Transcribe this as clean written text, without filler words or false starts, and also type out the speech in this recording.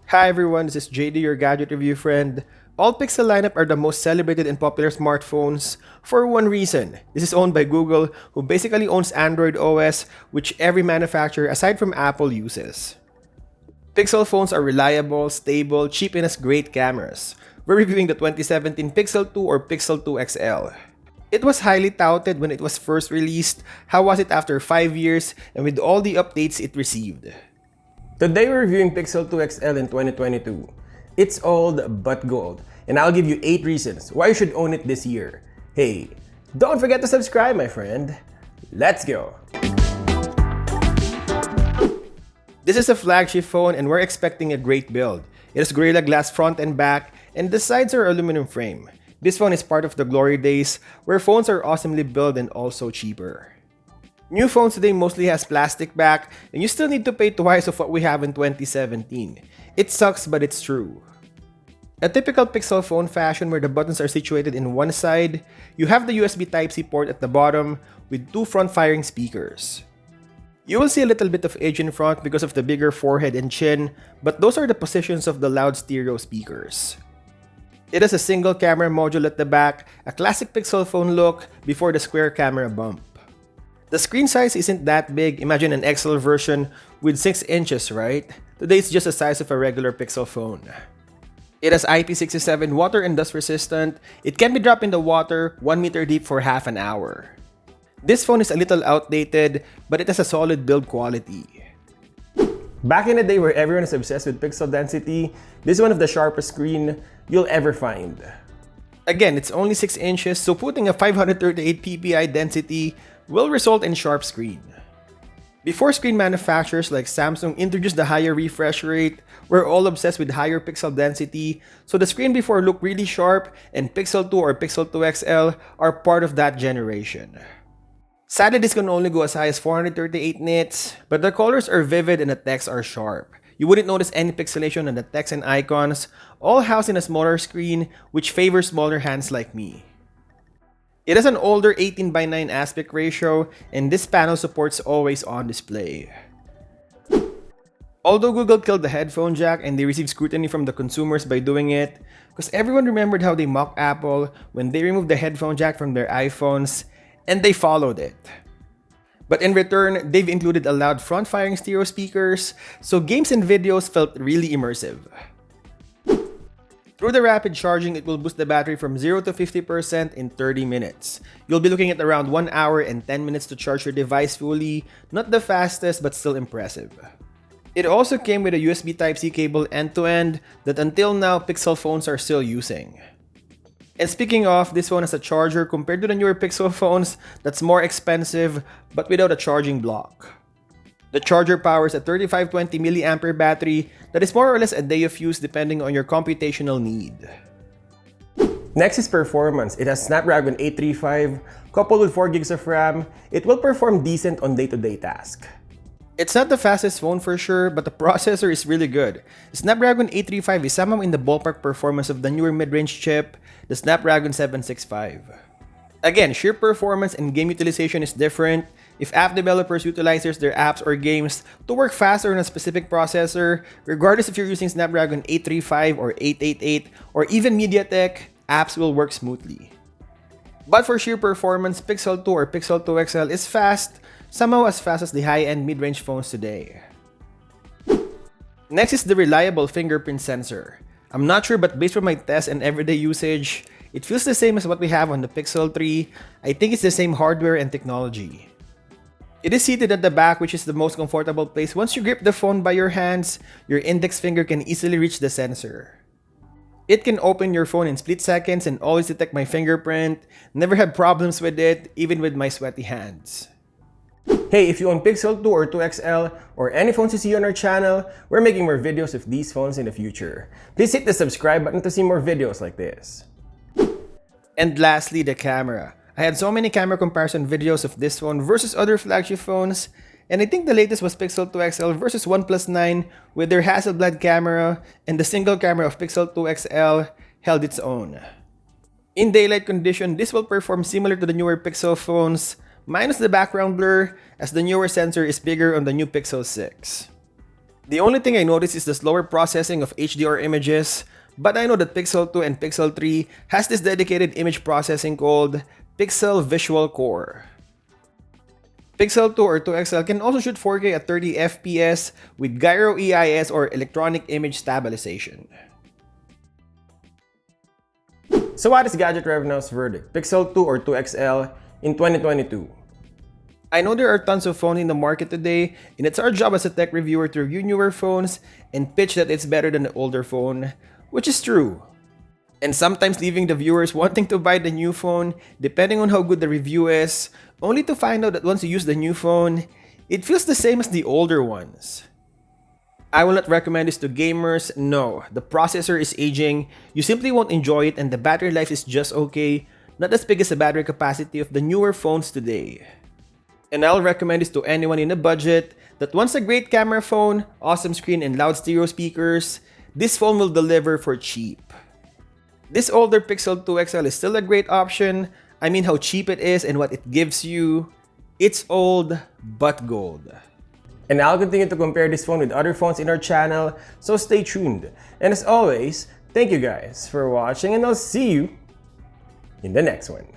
Hi everyone, this is JD, your gadget review friend. All Pixel lineup are the most celebrated and popular smartphones for one reason. This is owned by Google, who basically owns Android OS, which every manufacturer aside from Apple uses. Pixel phones are reliable, stable, cheap, and has great cameras. We're reviewing the 2017 Pixel 2 or Pixel 2 XL. It was highly touted when it was first released. How was it after 5 years and with all the updates it received? Today we're reviewing Pixel 2 XL in 2022. It's old but gold, and I'll give you 8 reasons why you should own it this year. Hey, don't forget to subscribe, my friend. Let's go! This is a flagship phone and we're expecting a great build. It has Gorilla Glass front and back, and the sides are aluminum frame. This phone is part of the glory days where phones are awesomely built and also cheaper. New phones today mostly has plastic back, and you still need to pay twice of what we have in 2017. It sucks, but it's true. A typical Pixel phone fashion where the buttons are situated in one side, you have the USB Type-C port at the bottom with 2 front-firing speakers. You will see a little bit of edge in front because of the bigger forehead and chin, but those are the positions of the loud stereo speakers. It has a single camera module at the back, a classic Pixel phone look before the square camera bump. The screen size isn't that big. Imagine an XL version with 6 inches, right? Today it's just the size of a regular Pixel phone. It has IP67 water and dust resistant. It can be dropped in the water 1 meter deep for half an hour. This phone is a little outdated, but it has a solid build quality. Back in the day where everyone is obsessed with pixel density, this is one of the sharpest screen you'll ever find. Again, it's only 6 inches, so putting a 538 ppi density will result in sharp screen. Before screen manufacturers like Samsung introduced the higher refresh rate, we're all obsessed with higher pixel density, so the screen before looked really sharp, and Pixel 2 or Pixel 2 XL are part of that generation. Sadly, this can only go as high as 438 nits, but the colors are vivid and the texts are sharp. You wouldn't notice any pixelation on the text and icons, all housed in a smaller screen, which favors smaller hands like me. It has an older 18:9 aspect ratio, and this panel supports always-on display. Although Google killed the headphone jack and they received scrutiny from the consumers by doing it, because everyone remembered how they mocked Apple when they removed the headphone jack from their iPhones, and they followed it. But in return, they've included a loud front-firing stereo speakers, so games and videos felt really immersive. Through the rapid charging, it will boost the battery from 0 to 50% in 30 minutes. You'll be looking at around 1 hour and 10 minutes to charge your device fully, not the fastest but still impressive. It also came with a USB Type-C cable end-to-end that until now Pixel phones are still using. And speaking of, this phone has a charger compared to the newer Pixel phones that's more expensive but without a charging block. The charger powers a 3520 mAh battery that is more or less a day of use depending on your computational need. Next is performance. It has Snapdragon 835, coupled with 4 GB of RAM. It will perform decent on day-to-day tasks. It's not the fastest phone for sure, but the processor is really good. The Snapdragon 835 is somehow in the ballpark performance of the newer mid-range chip, the Snapdragon 765. Again, sheer performance and game utilization is different. If app developers utilize their apps or games to work faster on a specific processor, regardless if you're using Snapdragon 835 or 888 or even MediaTek, apps will work smoothly. But for sheer performance, Pixel 2 or Pixel 2 XL is fast, somehow as fast as the high-end mid-range phones today. Next is the reliable fingerprint sensor. I'm not sure, but based on my tests and everyday usage, it feels the same as what we have on the Pixel 3. I think it's the same hardware and technology. It is seated at the back, which is the most comfortable place. Once you grip the phone by your hands, your index finger can easily reach the sensor. It can open your phone in split seconds and always detect my fingerprint. Never had problems with it, even with my sweaty hands. Hey, if you own Pixel 2 or 2 XL or any phones you see on our channel, we're making more videos of these phones in the future. Please hit the subscribe button to see more videos like this. And lastly, the camera. I had so many camera comparison videos of this phone versus other flagship phones, and I think the latest was Pixel 2 XL versus OnePlus 9 with their Hasselblad camera, and the single camera of Pixel 2 XL held its own. In daylight condition, this will perform similar to the newer Pixel phones, minus the background blur, as the newer sensor is bigger on the new Pixel 6. The only thing I noticed is the slower processing of HDR images, but I know that Pixel 2 and Pixel 3 has this dedicated image processing called Pixel Visual Core. Pixel 2 or 2XL can also shoot 4K at 30 FPS with gyro EIS or electronic image stabilization. So what is Gadget Revenant's verdict, Pixel 2 or 2XL in 2022? I know there are tons of phones in the market today, and it's our job as a tech reviewer to review newer phones and pitch that it's better than the older phone, which is true. And sometimes leaving the viewers wanting to buy the new phone depending on how good the review is, only to find out that once you use the new phone, it feels the same as the older ones. I will not recommend this to gamers. No, the processor is aging, you simply won't enjoy it, and the battery life is just okay, not as big as the battery capacity of the newer phones today. And I'll recommend this to anyone in a budget that wants a great camera phone, awesome screen, and loud stereo speakers. This phone will deliver for cheap. This older Pixel 2 XL is still a great option. I mean how cheap it is and what it gives you. It's old, but gold. And I'll continue to compare this phone with other phones in our channel, so stay tuned. And as always, thank you guys for watching, and I'll see you in the next one.